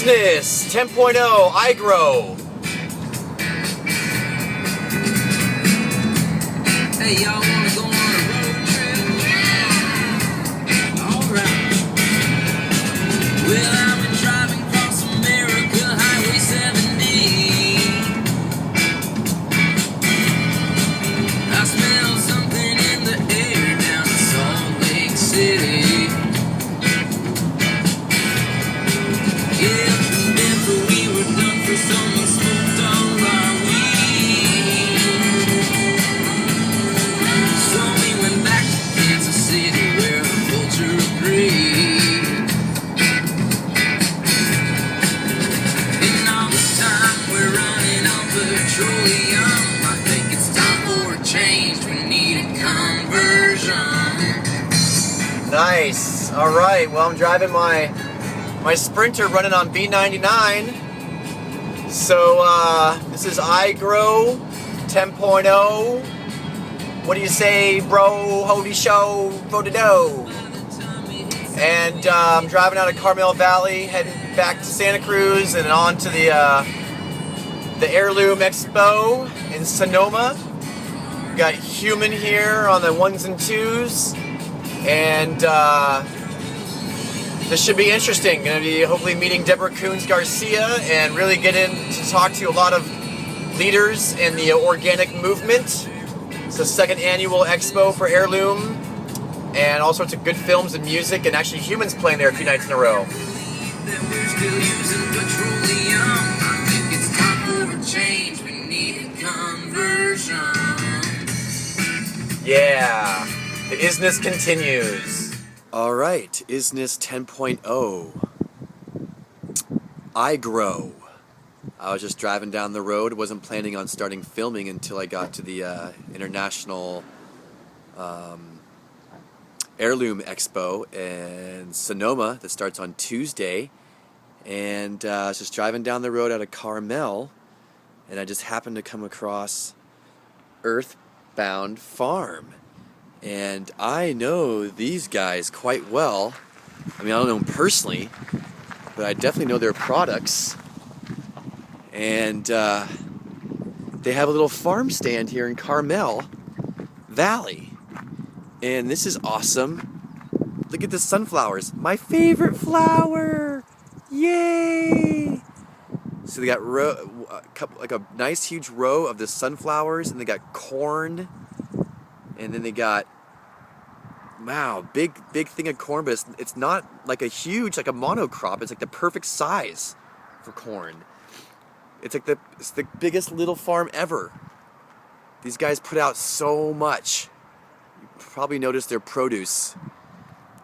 isness 10.0 iGrow. Hey, y'all wanna go on a road trip? Alright. Well, I've been driving across America, Highway 70. I smell something in the air down in Salt Lake City. Yeah, from Denver we were done for someone smoked all our weed. So we went back to Kansas City where the culture agreed. And all this time we're running on petroleum. I think it's time for a change. We need a conversion. Nice. All right. Well, I'm driving my Sprinter running on B99. So this is iGrow 10.0. What do you say, bro? Holy show, do. And I'm driving out of Carmel Valley, heading back to Santa Cruz and on to the Heirloom Expo in Sonoma. We got Human here on the ones and twos, and this should be interesting. Going to be hopefully meeting Deborah Coons Garcia and really get in to talk to a lot of leaders in the organic movement. It's the second annual expo for Heirloom, and all sorts of good films and music, and actually Humans playing there a few nights in a row. That we're still using petroleum. I think it's time for a change. We need a conversion. Yeah, the isness continues. All right, isness 10.0 iGrow. I was just driving down the road, wasn't planning on starting filming until I got to the International Heirloom Expo in Sonoma that starts on Tuesday. And I was just driving down the road out of Carmel, and I just happened to come across Earthbound Farm. And I know these guys quite well. I mean, I don't know them personally, but I definitely know their products. And they have a little farm stand here in Carmel Valley. And this is awesome. Look at the sunflowers. My favorite flower! Yay! So they got like a nice huge row of the sunflowers, and they got corn. And then they got, wow, big thing of corn, but it's not like a huge, like a monocrop. It's like the perfect size for corn. It's the biggest little farm ever. These guys put out so much. You probably noticed their produce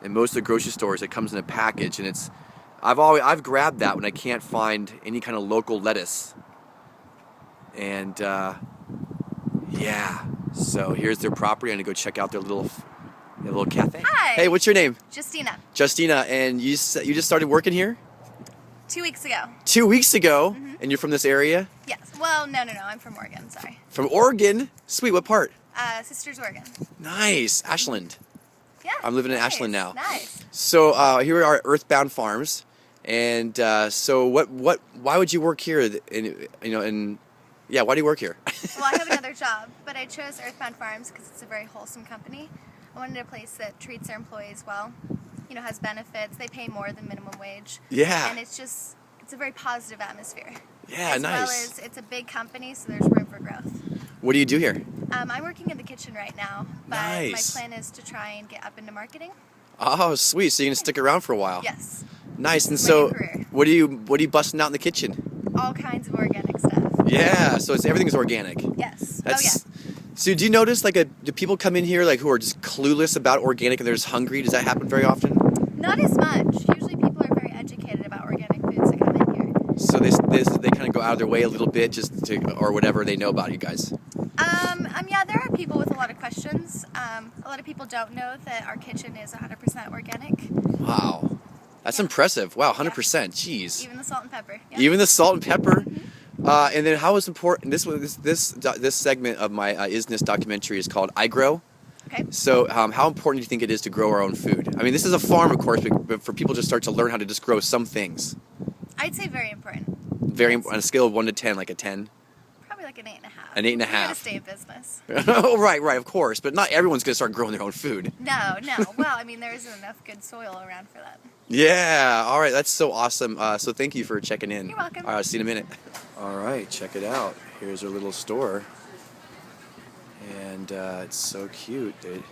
in most of the grocery stores. It comes in a package, and I've grabbed that when I can't find any kind of local lettuce. And yeah. So here's their property. I'm gonna go check out their little cafe. Hi. Hey, what's your name? Justina. Justina, and you just started working here? 2 weeks ago. 2 weeks ago, Mm-hmm. And you're from this area? Yes. Well, no. I'm from Oregon. Sorry. From Oregon? Sweet. What part? Sisters, Oregon. Nice. Ashland. Yeah. I'm living in nice, Ashland now. Nice. So here we are at Earthbound Farms, and so why would you work here? Why do you work here? Well, I have another job, but I chose Earthbound Farms because it's a very wholesome company. I wanted a place that treats their employees well. You know, has benefits. They pay more than minimum wage. Yeah. And it's a very positive atmosphere. Yeah, as nice. well as it's a big company, so there's room for growth. What do you do here? I'm working in the kitchen right now, but Nice. my plan is to try and get up into marketing. Oh, sweet. So you're gonna stick around for a while. Yes. Nice. And This is my so, new career. what are you busting out in the kitchen? All kinds of organic stuff. Yeah. So everything's organic. Yes. That's, So do you notice do people come in here who are just clueless about organic and they're just hungry? Does that happen very often? Not as much. Usually people are very educated about organic foods that come in here. So they kind of go out of their way a little bit just to, or whatever they know about you guys. Yeah, there are people with a lot of questions. A lot of people don't know that our kitchen is 100% organic. Wow. That's impressive. Wow, 100%. Jeez. Even the salt and pepper. Yeah. Even the salt and pepper. And then how is important? This segment of my isness documentary is called iGrow. Okay. So how important do you think it is to grow our own food? I mean, this is a farm, of course, but for people to start to learn how to just grow some things. I'd say very important. Very on a scale of 1 to 10, like a 10. Probably like an 8.5. An 8.5. We're gonna stay in business. Oh, right, of course. But not everyone's gonna start growing their own food. No. Well, I mean, there isn't enough good soil around for that. Yeah. All right. That's so awesome. So thank you for checking in. You're welcome. All right. I'll see you in a minute. All right. Check it out. Here's our little store, and it's so cute, dude.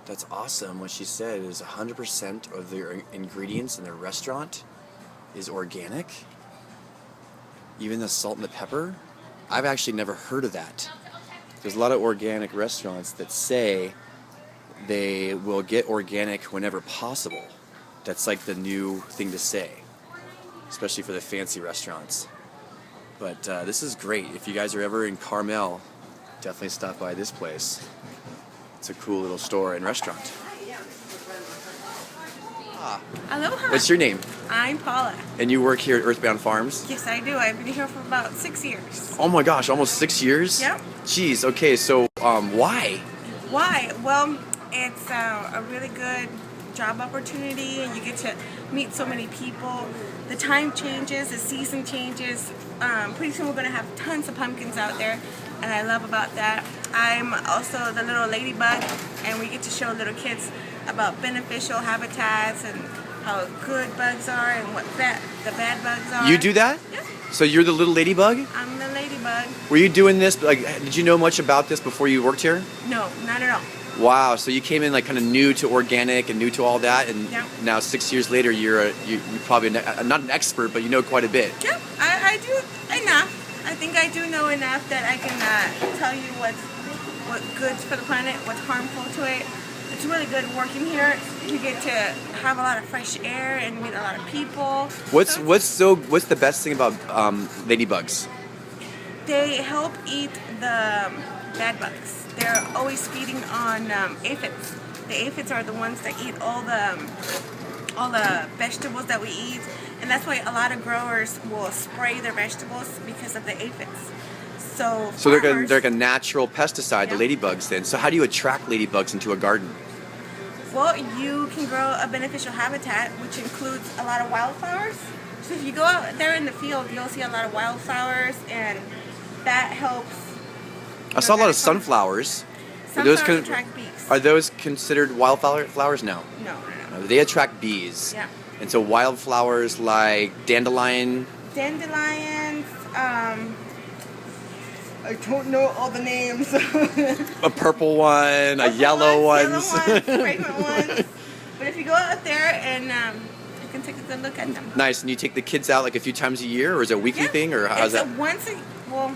That's awesome. What she said is 100% of their ingredients in their restaurant is organic. Even the salt and the pepper. I've actually never heard of that. There's a lot of organic restaurants that say they will get organic whenever possible. That's like the new thing to say, especially for the fancy restaurants. But this is great. If you guys are ever in Carmel, definitely stop by this place. It's a cool little store and restaurant. Aloha. What's your name? I'm Paula. And you work here at Earthbound Farms? Yes, I do. I've been here for about 6 years. Oh my gosh, almost 6 years? Yep. Jeez, okay, so why? Why? Well, it's a really good job opportunity, and you get to meet so many people. The time changes, the season changes. Pretty soon we're going to have tons of pumpkins out there, and I love about that. I'm also the little ladybug, and we get to show little kids about beneficial habitats and how good bugs are and what the bad bugs are. You do that? Yeah. So you're the little ladybug? I'm the ladybug. Were you doing this, like, did you know much about this before you worked here? No, not at all. Wow, so you came in like kind of new to organic and new to all that, and Yeah. now 6 years later you're probably not an expert, but you know quite a bit. Yeah, I do enough. I think I do know enough that I can tell you what's good for the planet, what's harmful to it. It's really good working here. You get to have a lot of fresh air and meet a lot of people. What's the best thing about ladybugs? They help eat the bad bugs. They're always feeding on aphids. The aphids are the ones that eat all the vegetables that we eat, and that's why a lot of growers will spray their vegetables because of the aphids. So they're like a natural pesticide, Yeah. the ladybugs then. So how do you attract ladybugs into a garden? Well, you can grow a beneficial habitat, which includes a lot of wildflowers. So if you go out there in the field, you'll see a lot of wildflowers, and that helps. I saw a lot of sunflowers. Sunflowers attract bees. Are those considered wildflowers? No. No. They attract bees. Yeah. And so wildflowers like dandelion. Dandelions. I don't know all the names. A purple one, a yellow one. Yellow ones, fragrant ones. But if you go out there and you can take a good look at them. Nice. And you take the kids out like a few times a year, or is it a weekly thing, or how's that? Well,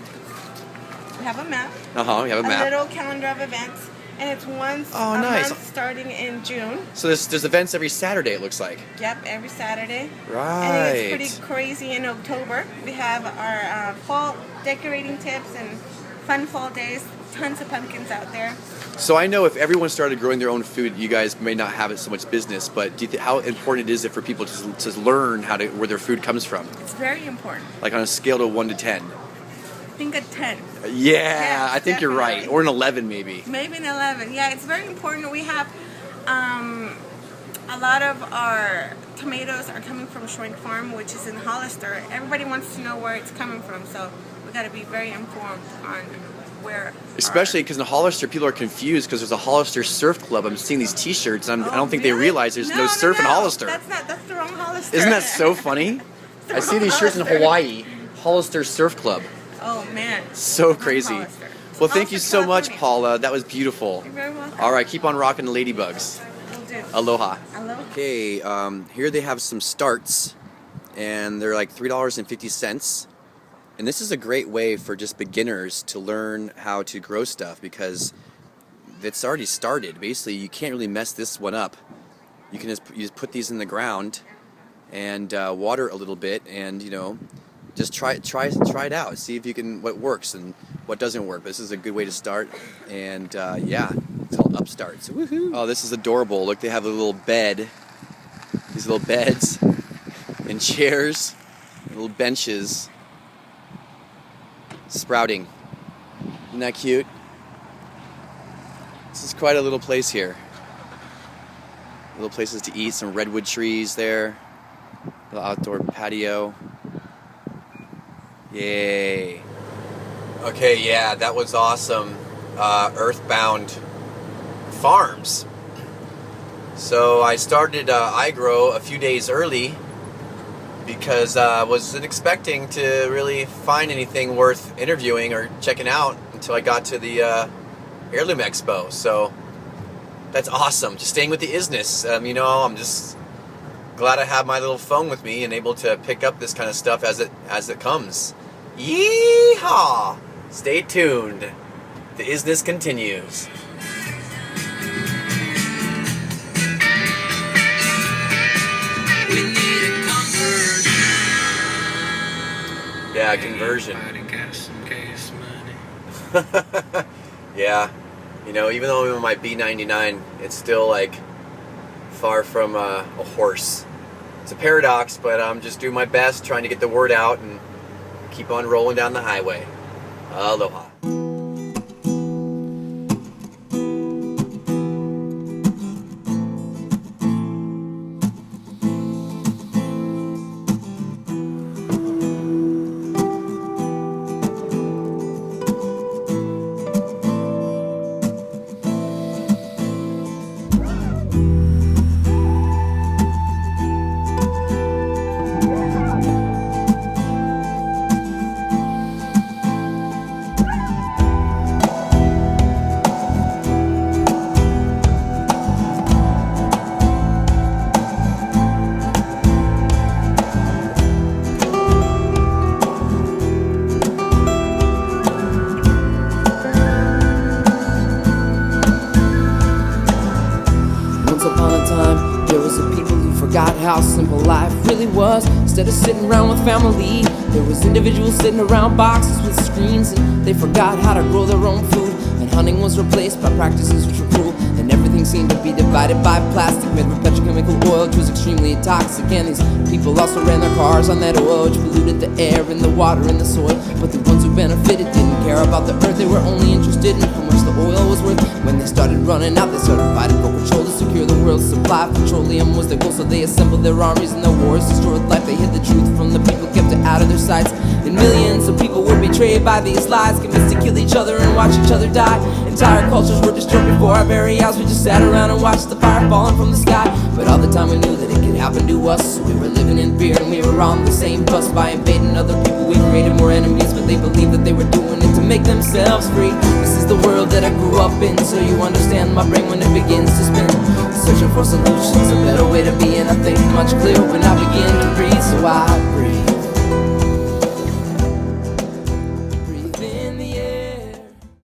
we have a map. You have a map. A little calendar of events, and it's once Oh, a nice. month starting in June. So there's events every Saturday, it looks like. Yep, every Saturday. Right. And it's pretty crazy in October. We have our fall decorating tips and fun fall days. Tons of pumpkins out there. So I know if everyone started growing their own food, you guys may not have it so much business. But do you how important is it for people to learn where their food comes from? It's very important. Like on a scale of 1 to 10. I think a 10. Yeah, Yes, I think you're right. definitely. Or an 11 maybe. Maybe an 11. Yeah, it's very important. We have a lot of our tomatoes are coming from Schwenk Farm, which is in Hollister. Everybody wants to know where it's coming from, so we got to be very informed on where. Especially because in Hollister, people are confused because there's a Hollister Surf Club. I'm seeing these T-shirts, and I don't think they really? realize there's no surf in Hollister. That's the wrong Hollister. Isn't that so funny? The I see wrong these shirts in Hollister. Hawaii. Hollister Surf Club. Oh man. So Wrong crazy. Hollister. Well, thank you Hollister, so much, California. Paula. That was beautiful. You're very welcome. All right, keep on rocking the ladybugs. Will do. Aloha. Aloha. Okay, here they have some starts, and they're like $3.50. And this is a great way for just beginners to learn how to grow stuff because it's already started. Basically, you can't really mess this one up. You can just put these in the ground and water a little bit, and just try it out. See if you can what works and what doesn't work. This is a good way to start, and yeah, it's called Upstarts. Woohoo! Oh, this is adorable. Look, they have a little bed. These little beds and chairs, little benches. Sprouting. Isn't that cute? This is quite a little place here. little places to eat, some redwood trees there, little outdoor patio. Yay. Okay, yeah, that was awesome. Earthbound Farms. So I started iGrow a few days early because I wasn't expecting to really find anything worth interviewing or checking out until I got to the Heirloom Expo. So that's awesome. Just staying with the isness. You know, I'm just glad I have my little phone with me and able to pick up this kind of stuff as it comes. Yeehaw! Stay tuned. The isness continues. We need a conversion. Yeah, conversion. Everybody got some gas money. Yeah, you know, even though I'm in my B99, it's still like far from a horse. It's a paradox, but I'm just doing my best trying to get the word out and keep on rolling down the highway. Aloha. Once upon a time, there was a people who forgot how simple life really was. Instead of sitting around with family, there was individuals sitting around boxes with screens, and they forgot how to grow their own food. And hunting was replaced by practices which were cruel, and everything seemed to be divided by plastic made with petrochemical oil, which was extremely toxic. And these people also ran their cars on that oil, which polluted the air and the water and the soil. But the ones who benefited didn't care about the earth. They were only interested in how much the oil was worth. When they started running out, they started fighting for control to secure the world's supply of petroleum was their goal. So they assembled their armies and their wars destroyed life. They hid the truth from the people, kept it out of their sights. And millions of people were betrayed by these lies, convinced to kill each other and watch each other die. Entire cultures were destroyed before our very eyes. We just sat around and watched the fire falling from the sky. But all the time we knew that it could happen to us. So we were living in fear and we were on the same bus. By invading other people we created more enemies, but they believed that they were doing it to make themselves free. This is the world that I grew up in, so you understand my brain when it begins to spin, searching for solutions, a better way to be. And I think much clearer when I begin to breathe. So I breathe.